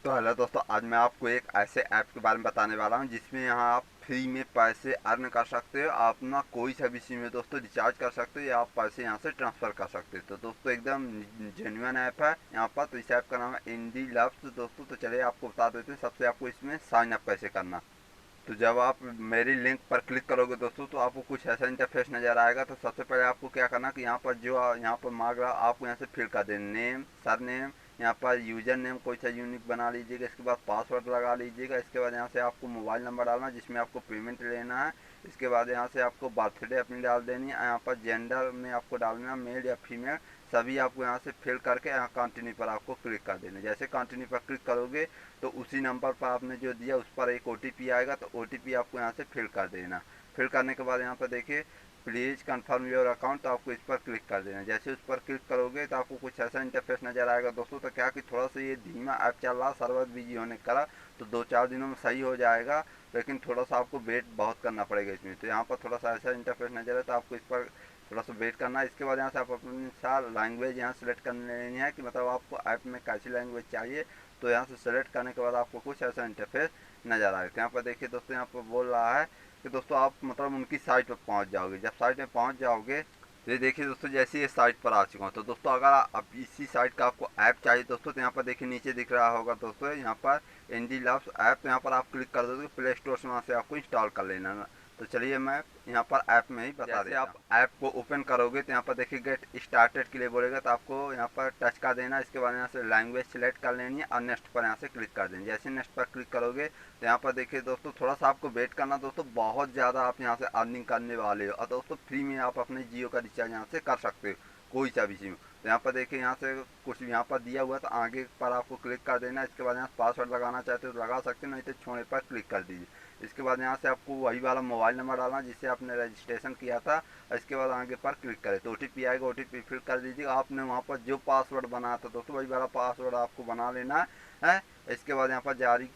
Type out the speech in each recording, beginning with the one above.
तो हेलो दोस्तों, आज मैं आपको एक ऐसे ऐप के बारे में बताने वाला हूं जिसमें यहां आप फ्री में पैसे अर्न कर सकते हो। आप ना कोई सा भी सिम में दोस्तों रिचार्ज कर सकते हो या आप पैसे यहां से ट्रांसफ़र कर सकते हो। तो दोस्तों एकदम जेन्युइन ऐप है यहाँ पर। तो इस ऐप का नाम है इंडी लव्स। तो दोस्तों तो चलिए आपको बता देते हैं सबसे आपको इसमें साइन अप कैसे करना। तो जब आप मेरी लिंक पर क्लिक करोगे दोस्तों तो आपको कुछ ऐसा इंटरफेस नज़र आएगा। तो सबसे पहले आपको क्या करना कि यहाँ पर जो यहाँ पर मांग रहा आपको यहाँ से फिल कर देना नेम सर नेम। यहाँ पर यूज़र नेम कोई सा यूनिक बना लीजिएगा। इसके बाद पासवर्ड लगा लीजिएगा। इसके बाद यहाँ से आपको मोबाइल नंबर डालना जिसमें आपको पेमेंट लेना है। इसके बाद यहाँ से आपको बर्थडे अपनी डाल देनी है। यहाँ पर जेंडर में आपको डालना मेल या फीमेल सभी आपको यहाँ से फिल करके यहाँ कंटिन्यू पर आपको क्लिक कर देना। जैसे कंटिन्यू पर क्लिक करोगे तो उसी नंबर पर आपने जो दिया उस पर एक OTP आएगा। तो OTP आपको यहाँ से फिल कर देना। फिल करने के बाद यहाँ पर देखिए प्लीज़ कंफर्म योर अकाउंट। तो आपको इस पर क्लिक कर देना। जैसे उस पर क्लिक करोगे तो आपको कुछ ऐसा इंटरफेस नज़र आएगा दोस्तों। तो क्या कि थोड़ा सा ये धीमा ऐप चल रहा, सर्वर बिजी होने के कारण। तो 2-4 दिनों में सही हो जाएगा, लेकिन थोड़ा सा आपको वेट बहुत करना पड़ेगा इसमें। तो यहाँ पर थोड़ा सा ऐसा इंटरफेस नज़र है तो आपको इस पर थोड़ा सा वेट करना है। इसके बाद यहाँ से आप अपनी सार लैंग्वेज यहाँ सेलेक्ट कर लेनी है कि मतलब आपको ऐप में कैसी लैंग्वेज चाहिए। तो यहाँ से सेलेक्ट करने के बाद आपको कुछ ऐसा इंटरफेस नज़र आएगा। तो यहाँ पर देखिए दोस्तों, यहाँ पर बोल रहा है कि दोस्तों आप मतलब उनकी साइट पर पहुँच जाओगे। जब साइट में पहुँच जाओगे तो ये देखिए दोस्तों, जैसे ये साइट पर आ चुका हूँ। तो दोस्तों अगर आप इसी साइट का आपको ऐप चाहिए दोस्तों तो यहाँ पर देखिए नीचे दिख रहा होगा दोस्तों यहाँ पर इंडी लव्स ऐप। तो यहाँ पर आप क्लिक कर दोगे प्ले स्टोर से, वहाँ से आपको इंस्टॉल कर लेना है। तो चलिए मैं यहाँ पर ऐप में ही बता देता हूँ। आप ऐप को ओपन करोगे तो यहाँ पर देखिए गेट स्टार्टेड के लिए बोलेगा। तो आपको यहाँ पर टच कर देना। इसके बाद यहाँ से लैंग्वेज सेलेक्ट कर लेनी है और नेक्स्ट पर यहाँ से क्लिक कर देंगे। जैसे नेक्स्ट पर क्लिक करोगे तो यहाँ पर देखिए दोस्तों थोड़ा सा आपको वेट करना दोस्तों। बहुत ज़्यादा आप यहाँ से अर्निंग करने वाले हो और दोस्तों फ्री में आप अपने जियो का रिचार्ज यहाँ से कर सकते हो कोई सा भी सिम। तो यहाँ पर देखिए यहाँ से कुछ यहाँ पर दिया हुआ है तो आगे पर आपको क्लिक कर देना। इसके बाद यहाँ पासवर्ड लगाना चाहते हो तो लगा सकते हो, नहीं तो छोड़ने पर क्लिक कर दीजिए। इसके बाद यहाँ से आपको वही वाला मोबाइल नंबर डालना जिससे आपने रजिस्ट्रेशन किया था। इसके बाद आगे पर क्लिक करें तो OTP आएगा, OTP फिल कर दीजिए। आपने वहाँ पर जो पासवर्ड बनाया था दोस्तों वही वाला पासवर्ड आपको बना लेना है। इसके बाद यहाँ पर जारी,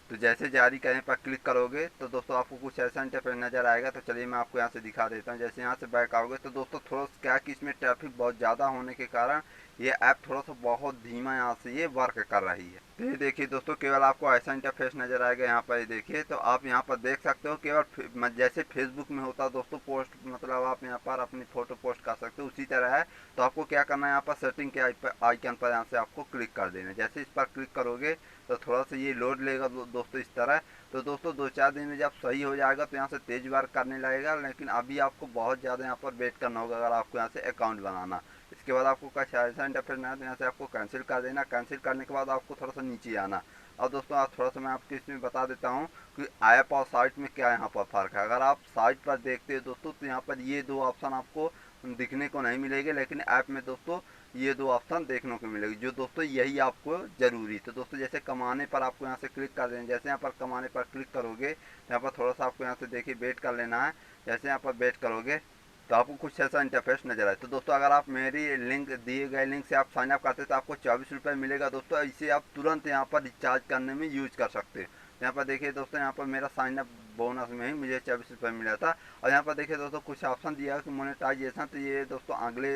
तो जैसे जारी करने पर क्लिक करोगे तो दोस्तों आपको कुछ ऐसा इंटरफेस नज़र आएगा। तो चलिए मैं आपको यहाँ से दिखा देता हूँ। जैसे यहाँ से बैक आओगे तो दोस्तों थोड़ा क्या कि इसमें ट्रैफिक बहुत ज़्यादा होने के कारण ये ऐप थोड़ा सा बहुत धीमा यहाँ से ये वर्क कर रही है। तो ये देखिए दोस्तों केवल आपको ऐसा इंटरफेस नज़र आएगा। यहाँ पर ये देखिए तो आप यहाँ पर देख सकते हो केवल जैसे फेसबुक में होता है दोस्तों पोस्ट, मतलब आप यहाँ पर अपनी फ़ोटो पोस्ट कर सकते हो उसी तरह है। तो आपको क्या करना है, यहाँ पर सेटिंग के आइकन पर यहाँ से आपको क्लिक कर देना है। जैसे इस पर क्लिक करोगे तो थोड़ा सा ये लोड लेगा दोस्तों इस तरह। तो दोस्तों 2-4 दिन में जब सही हो जाएगा तो यहाँ से तेज़ वर्क करने लगेगा, लेकिन अभी आपको बहुत ज़्यादा यहाँ पर वेट करना होगा अगर आपको यहाँ से अकाउंट बनाना। इसके बाद आपको कुछ ऐसा इंटरफेस में तो यहाँ से आपको कैंसिल कर देना। कैंसिल करने के बाद आपको थोड़ा सा नीचे आना। और दोस्तों आप थोड़ा सा मैं आपको इसमें बता देता हूँ कि ऐप और साइट में क्या यहाँ पर फ़र्क है। अगर आप साइट पर देखते हो दोस्तों तो यहाँ पर ये 2 ऑप्शन आपको दिखने को नहीं मिलेंगे, लेकिन ऐप में दोस्तों ये 2 ऑप्शन देखने को मिलेगी जो दोस्तों यही आपको ज़रूरी। तो दोस्तों जैसे कमाने पर आपको यहाँ से क्लिक कर देना। जैसे यहाँ पर कमाने पर क्लिक करोगे तो यहाँ पर थोड़ा सा आपको यहाँ से देखिए वेट कर लेना है। जैसे यहाँ पर वेट करोगे तो आपको कुछ ऐसा इंटरफेस नजर आए। तो दोस्तों अगर आप मेरी लिंक दिए गए लिंक से आप साइन अप करते तो आपको 24 रुपये मिलेगा दोस्तों। इसे आप तुरंत यहाँ पर रिचार्ज करने में यूज कर सकते हैं। यहाँ पर देखिए दोस्तों यहाँ पर मेरा साइन अप बोनस में ही मुझे 24 रुपये मिला था। और यहाँ पर देखिए दोस्तों कुछ ऑप्शन दिया है कि मोनेटाइजेशन, तो ये दोस्तों अगले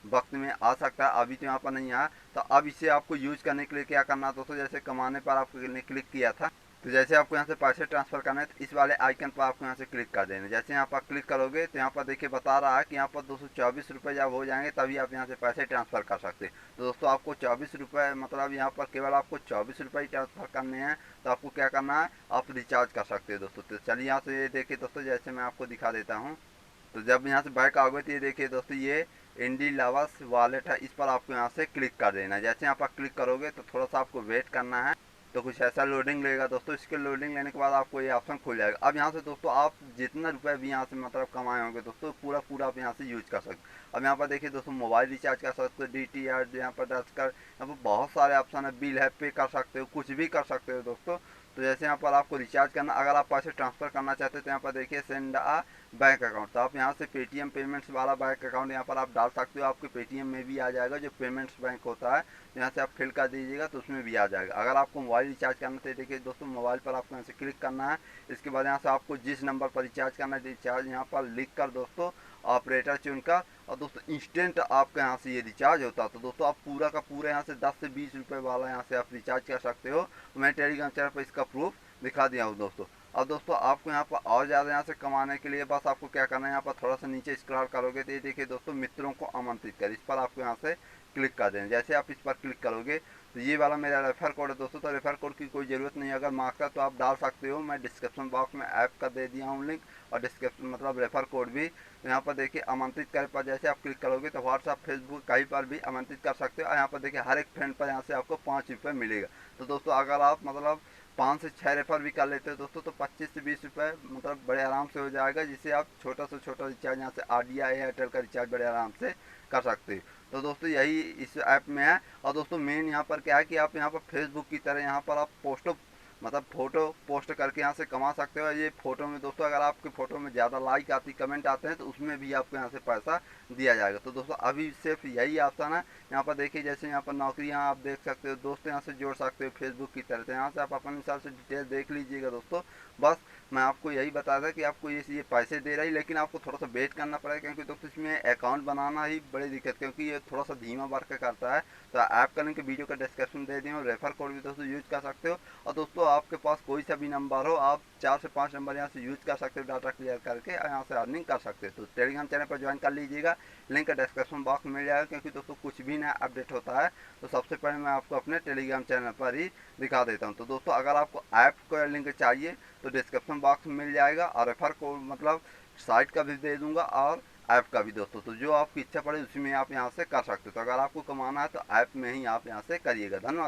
वक्त में आ सकता है, अभी तो यहाँ पर नहीं आया। तो अब इसे आपको यूज करने के लिए क्या करना है दोस्तों, जैसे कमाने पर आपने क्लिक किया था तो जैसे आपको यहाँ से पैसे ट्रांसफ़र करना है तो इस वाले आइकन पर आपको यहाँ से क्लिक कर देना। जैसे यहाँ पर क्लिक करोगे तो यहाँ पर देखिए बता रहा है कि यहाँ पर 224 रुपये जब हो जाएंगे तभी आप यहाँ से पैसे ट्रांसफ़र कर सकते हैं। तो दोस्तों आपको 24 रुपये मतलब यहाँ पर केवल आपको 24 रुपये ही ट्रांसफ़र करने हैं। तो आपको क्या करना है, आप रिचार्ज कर सकते हैं दोस्तों। तो चलिए यहाँ से ये देखिए दोस्तों, जैसे मैं आपको दिखा देता हूँ। तो जब यहाँ से बैक आओगे तो ये देखिए दोस्तों ये इंडी लवर्स वॉलेट है, इस पर आपको यहाँ से क्लिक कर देना है। जैसे यहाँ पर क्लिक करोगे तो थोड़ा सा आपको वेट करना है। तो कुछ ऐसा लोडिंग लेगा दोस्तों। इसके लोडिंग लेने के बाद आपको ये ऑप्शन खुल जाएगा। अब यहाँ से दोस्तों आप जितना रुपये भी यहाँ से मतलब कमाए होंगे दोस्तों पूरा आप यहाँ से यूज कर सकते। अब यहाँ पर देखिए दोस्तों मोबाइल रिचार्ज कर सकते हो, DTR यहाँ पर टच कर, यहाँ पर बहुत सारे ऑप्शन है, बिल है, पे कर सकते हो, कुछ भी कर सकते हो दोस्तों। तो जैसे यहाँ पर आपको रिचार्ज करना, अगर आप पैसे ट्रांसफ़र करना चाहते हो तो यहाँ पर देखिए सेंड आ बैंक अकाउंट। तो आप यहाँ से पेटीएम पेमेंट्स वाला बैंक अकाउंट यहाँ पर आप डाल सकते हो। आपके पेटीएम में भी आ जाएगा जो पेमेंट्स बैंक होता है, तो यहाँ से आप फिल कर दीजिएगा तो उसमें भी आ जाएगा। अगर आपको मोबाइल रिचार्ज करना तो देखिए दोस्तों मोबाइल पर आपको यहाँ से क्लिक करना है। इसके बाद यहाँ से आपको जिस नंबर पर रिचार्ज करना है रिचार्ज यहाँ पर लिख कर दोस्तों ऑपरेटर चुनकर और दोस्तों इंस्टेंट आपके यहाँ से ये रिचार्ज होता है। तो दोस्तों आप पूरा का पूरा यहाँ से 10 से 20 रुपये वाला यहाँ से आप रिचार्ज कर सकते हो। मैं टेलीग्राम चैनल पर इसका प्रूफ दिखा दिया हूँ दोस्तों। अब दोस्तों आपको यहाँ पर और ज़्यादा यहाँ से कमाने के लिए बस आपको क्या करना है, यहाँ पर थोड़ा सा नीचे स्क्रॉल करोगे तो ये देखिए दोस्तों, मित्रों को आमंत्रित कर, इस पर आपको यहाँ से क्लिक कर देना। जैसे आप इस पर क्लिक करोगे तो ये वाला मेरा रेफर कोड है दोस्तों। तो रेफर कोड की कोई ज़रूरत नहीं है, अगर मांगता तो आप डाल सकते हो। मैं डिस्क्रिप्शन बॉक्स में ऐप का दे दिया हूँ लिंक, और डिस्क्रिप्शन मतलब रेफर कोड भी। तो यहाँ पर देखिए आमंत्रित कर पर जैसे आप क्लिक करोगे तो व्हाट्सअप, फेसबुक कहीं पर भी आमंत्रित कर सकते हो। और यहाँ पर देखिए हर एक फ्रेंड पर यहाँ से आपको 5 रुपये मिलेगा। तो दोस्तों अगर आप मतलब 5 से 6 रेफर भी कर लेते हो दोस्तों, तो 25 से 20 रुपये मतलब बड़े आराम से हो जाएगा, जिससे आप छोटा से छोटा रिचार्ज यहाँ से आइडिया एयरटेल का रिचार्ज बड़े आराम से कर सकते हो। तो दोस्तों यही इस ऐप में है। और दोस्तों मेन यहाँ पर क्या है कि आप यहाँ पर फेसबुक की तरह यहाँ पर आप पोस्टो मतलब फ़ोटो पोस्ट करके यहाँ से कमा सकते हो। ये फ़ोटो में दोस्तों अगर आपके फ़ोटो में ज़्यादा लाइक आती, कमेंट आते हैं, तो उसमें भी आपको यहाँ से पैसा दिया जाएगा। तो दोस्तों अभी सिर्फ यही ऑप्शन है। यहाँ पर देखिए जैसे यहाँ पर नौकरियाँ आप देख सकते हो दोस्तों, यहाँ से जोड़ सकते हो फेसबुक की तरह। तो यहाँ से आप अपने हिसाब से डिटेल देख लीजिएगा दोस्तों। बस मैं आपको यही बता था कि आपको ये पैसे दे रही, लेकिन आपको थोड़ा सा वेट करना पड़ेगा, क्योंकि दोस्तों इसमें अकाउंट बनाना ही बड़ी दिक्कत, क्योंकि ये थोड़ा सा धीमा वर्क करता है। तो ऐप का लिंक वीडियो का डिस्क्रिप्शन दे दिया हूँ, रेफर कोड भी दोस्तों यूज कर सकते हो। और दोस्तों आपके पास कोई सा भी नंबर हो, आप 4 से 5 नंबर यहाँ से यूज कर सकते हो डाटा क्लियर करके, यहाँ से अर्निंग कर सकते हो। तो टेलीग्राम चैनल पर ज्वाइन कर लीजिएगा, लिंक डिस्क्रिप्शन बॉक्स में मिल जाएगा। क्योंकि दोस्तों कुछ भी नया अपडेट होता है तो सबसे पहले मैं आपको अपने टेलीग्राम चैनल पर ही दिखा देता हूँ। तो दोस्तों अगर आपको ऐप का लिंक चाहिए तो डिस्क्रिप्शन बॉक्स में मिल जाएगा, और रेफर कोड मतलब साइट का भी दे दूंगा और ऐप का भी दोस्तों। तो जो आपकी इच्छा पड़े उसी में आप यहाँ से कर सकते हो। तो अगर आपको कमाना है तो ऐप में ही आप यहाँ से करिएगा। धन्यवाद।